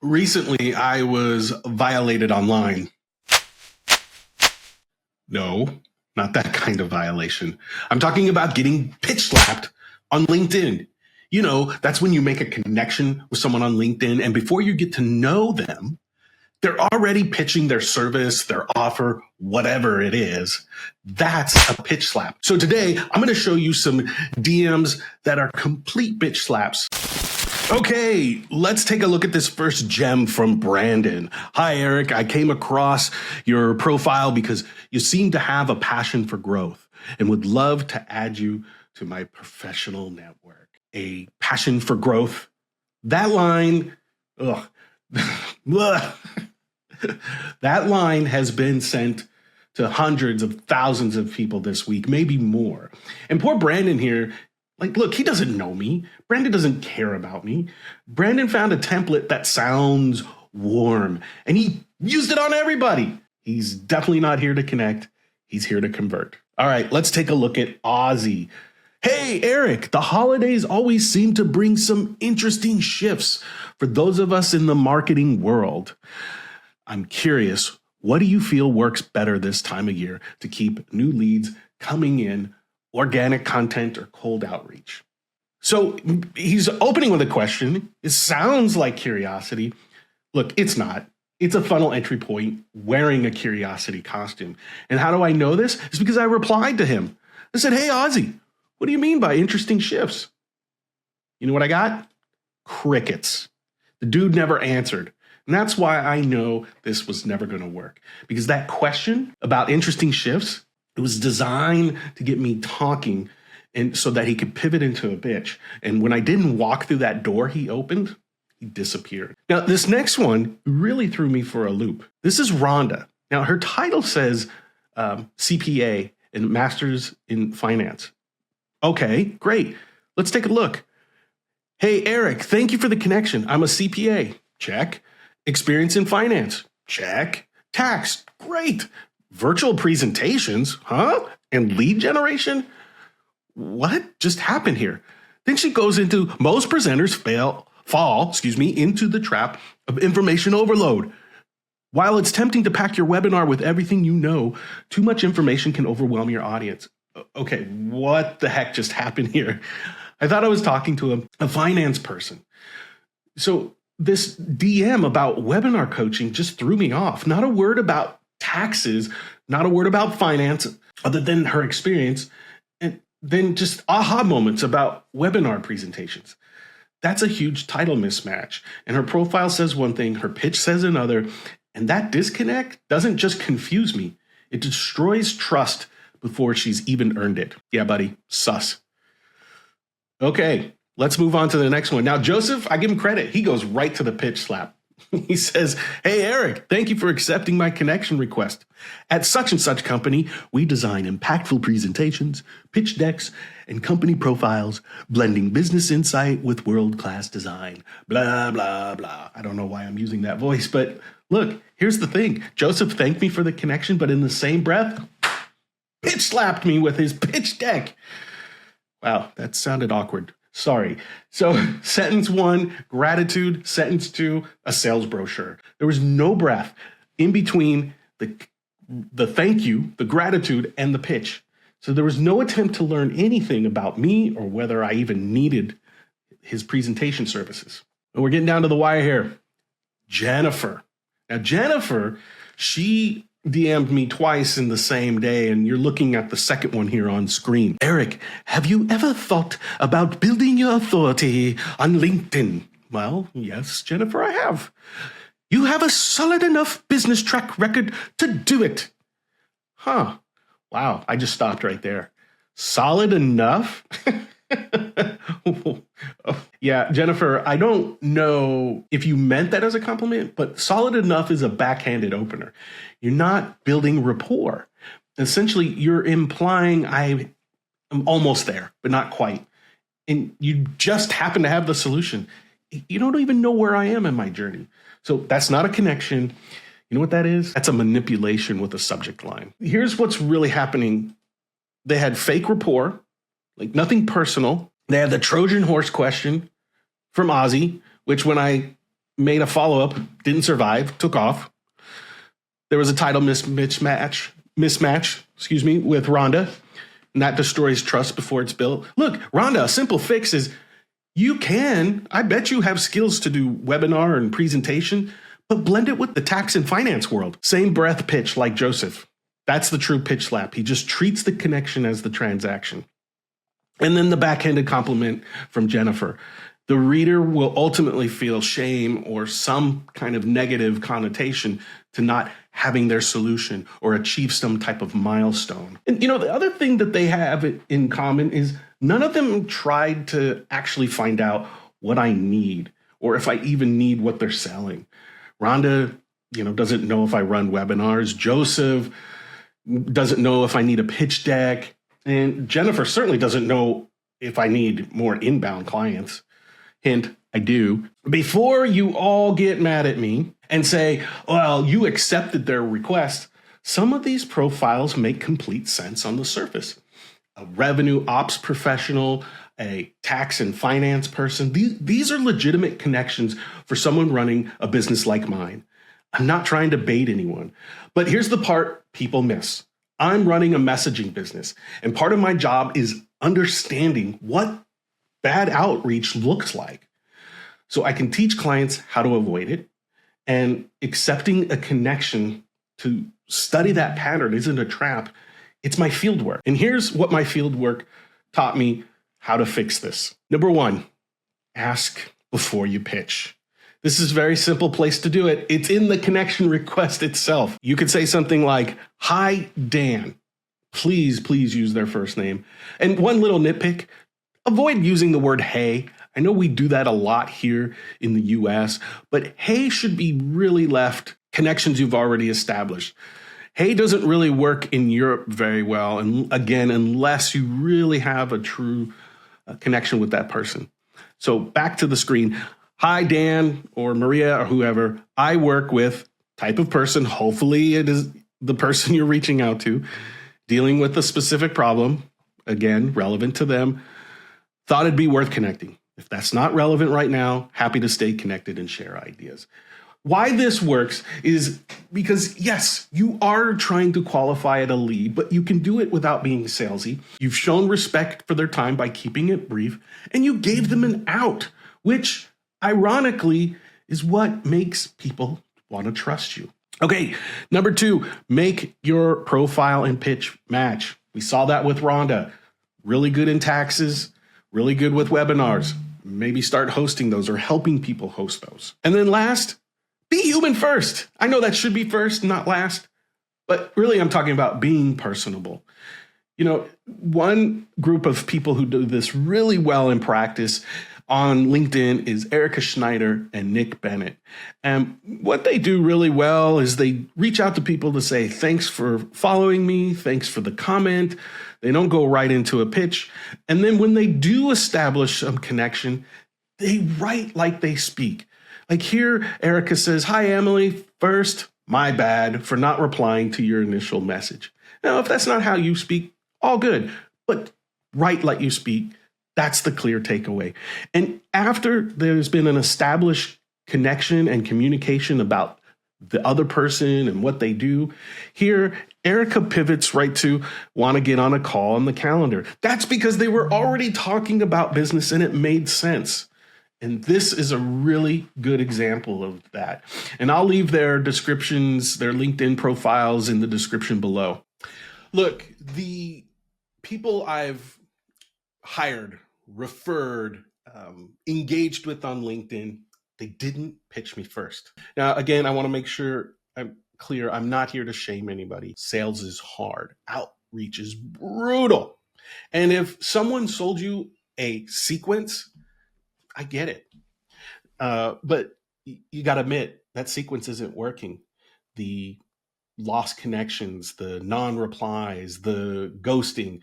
Recently I was violated online. No, not that kind of violation. I'm talking about getting pitch slapped on LinkedIn. That's when you make a connection with someone on LinkedIn, and before you get to know them, they're already pitching their service, their offer, whatever it is. That's a pitch slap. So today, I'm going to show you some DMs that are complete bitch slaps. Okay, let's take a look at this first gem from Brandon. Hi, Eric. I came across your profile because you seem to have a passion for growth and would love to add you to my professional network. A passion for growth. That line, that line has been sent to hundreds of thousands of people this week, maybe more. And poor Brandon here, look, he doesn't know me. Brandon doesn't care about me. Brandon found a template that sounds warm, and he used it on everybody. He's definitely not here to connect. He's here to convert. All right, let's take a look at Ozzy. Hey, Eric, the holidays always seem to bring some interesting shifts for those of us in the marketing world. I'm curious, what do you feel works better this time of year to keep new leads coming in, organic content or cold outreach? So he's opening with a question. It sounds like curiosity. Look, it's not. It's a funnel entry point wearing a curiosity costume. And how do I know this? It's because I replied to him. I said, hey, Ozzy, what do you mean by interesting shifts? You know what I got? Crickets. The dude never answered. And that's why I know this was never going to work. Because that question about interesting shifts, it was designed to get me talking and so that he could pivot into a bitch. And when I didn't walk through that door he opened, he disappeared. Now, this next one really threw me for a loop. This is Rhonda. Now, her title says CPA and Master's in Finance. Okay, great. Let's take a look. Hey, Eric, thank you for the connection. I'm a CPA. Check. Experience in finance. Check. Tax. Great. Virtual presentations, huh? And lead generation? What just happened here? Then she goes into most presenters fall into the trap of information overload. While it's tempting to pack your webinar with everything you know, too much information can overwhelm your audience. Okay, what the heck just happened here? I thought I was talking to a finance person. So this DM about webinar coaching just threw me off. Not a word about taxes, not a word about finance, other than her experience, and then just aha moments about webinar presentations. That's a huge title mismatch. And her profile says one thing, her pitch says another, and that disconnect doesn't just confuse me, it destroys trust before she's even earned it. Yeah, buddy, sus. Okay, let's move on to the next one. Now, Joseph, I give him credit. He goes right to the pitch slap. He says, hey, Eric, thank you for accepting my connection request. At such and such company, we design impactful presentations, pitch decks, and company profiles, blending business insight with world-class design. Blah, blah, blah. I don't know why I'm using that voice, but look, here's the thing. Joseph thanked me for the connection, but in the same breath, pitch slapped me with his pitch deck. Wow, that sounded awkward. Sorry. So sentence one, gratitude. Sentence two, a sales brochure. There was no breath in between the thank you, the gratitude, and the pitch. So there was no attempt to learn anything about me or whether I even needed his presentation services. And we're getting down to the wire here. Jennifer. Now, Jennifer, she DM'd me twice in the same day, and you're looking at the second one here on screen. Eric, have you ever thought about building your authority on LinkedIn? Well, yes, Jennifer, I have. You have a solid enough business track record to do it. Huh. Wow, I just stopped right there. Solid enough? Yeah, Jennifer, I don't know if you meant that as a compliment, but solid enough is a backhanded opener. You're not building rapport. Essentially, you're implying I'm almost there, but not quite. And you just happen to have the solution. You don't even know where I am in my journey. So that's not a connection. You know what that is? That's a manipulation with a subject line. Here's what's really happening. They had fake rapport, like nothing personal. They had the Trojan Horse question from Ozzy, which when I made a follow-up, didn't survive, took off. There was a title mismatch, with Rhonda, and that destroys trust before it's built. Look, Rhonda, a simple fix is I bet you have skills to do webinar and presentation, but blend it with the tax and finance world. Same breath pitch like Joseph. That's the true pitch slap. He just treats the connection as the transaction. And then the backhanded compliment from Jennifer. The reader will ultimately feel shame or some kind of negative connotation to not having their solution or achieve some type of milestone. And the other thing that they have in common is none of them tried to actually find out what I need or if I even need what they're selling. Rhonda, doesn't know if I run webinars. Joseph doesn't know if I need a pitch deck. And Jennifer certainly doesn't know if I need more inbound clients. Hint, I do. Before you all get mad at me and say, well, you accepted their request, some of these profiles make complete sense on the surface. A revenue ops professional, a tax and finance person. These are legitimate connections for someone running a business like mine. I'm not trying to bait anyone, but here's the part people miss. I'm running a messaging business, and part of my job is understanding what bad outreach looks like, so I can teach clients how to avoid it. And accepting a connection to study that pattern isn't a trap. It's my field work. And here's what my field work taught me how to fix this. Number one, ask before you pitch. This is a very simple place to do it. It's in the connection request itself. You could say something like, hi, Dan. Please use their first name. And one little nitpick, avoid using the word hey. I know we do that a lot here in the US, but hey should be really left connections you've already established. Hey doesn't really work in Europe very well, and again, unless you really have a true connection with that person. So back to the screen. Hi, Dan or Maria or whoever. I work with type of person. Hopefully it is the person you're reaching out to, dealing with a specific problem, again, relevant to them. Thought it'd be worth connecting. If that's not relevant right now, happy to stay connected and share ideas. Why this works is because, yes, you are trying to qualify at a lead, but you can do it without being salesy. You've shown respect for their time by keeping it brief, and you gave them an out, which ironically is what makes people want to trust you. Okay, number two, make your profile and pitch match. We saw that with Rhonda. Really good in taxes, really good with webinars. Maybe start hosting those or helping people host those. And then last, be human first. I know that should be first, not last, but really I'm talking about being personable. One group of people who do this really well in practice on LinkedIn is Erica Schneider and Nick Bennett. And what they do really well is they reach out to people to say, thanks for following me. Thanks for the comment. They don't go right into a pitch. And then when they do establish some connection, they write like they speak. Like here, Erica says, hi, Emily. First, my bad for not replying to your initial message. Now, if that's not how you speak, all good. But write like you speak. That's the clear takeaway. And after there's been an established connection and communication about the other person and what they do, here, Erica pivots right to want to get on a call on the calendar. That's because they were already talking about business and it made sense. And this is a really good example of that. And I'll leave their descriptions, their LinkedIn profiles in the description below. Look, the people I've hired, referred, engaged with on LinkedIn, they didn't pitch me first. Now, again, I want to make sure I'm clear. I'm not here to shame anybody. Sales is hard. Outreach is brutal. And if someone sold you a sequence, I get it. But you got to admit that sequence isn't working. The lost connections, the non-replies, the ghosting,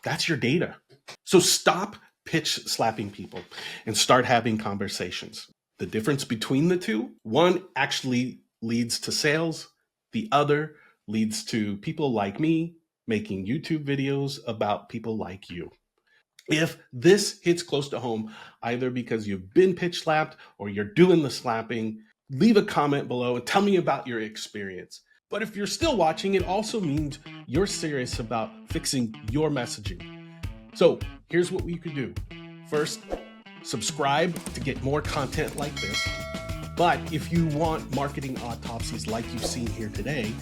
that's your data. So stop pitch slapping people and start having conversations. The difference between the two, one actually leads to sales. The other leads to people like me making YouTube videos about people like you. If this hits close to home, either because you've been pitch slapped or you're doing the slapping, leave a comment below and tell me about your experience. But if you're still watching, it also means you're serious about fixing your messaging. So here's what you could do. First, subscribe to get more content like this. But if you want marketing autopsies like you've seen here today,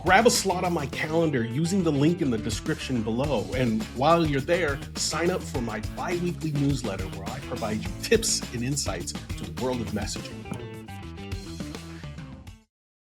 grab a slot on my calendar using the link in the description below. And while you're there, sign up for my bi-weekly newsletter where I provide you tips and insights to the world of messaging.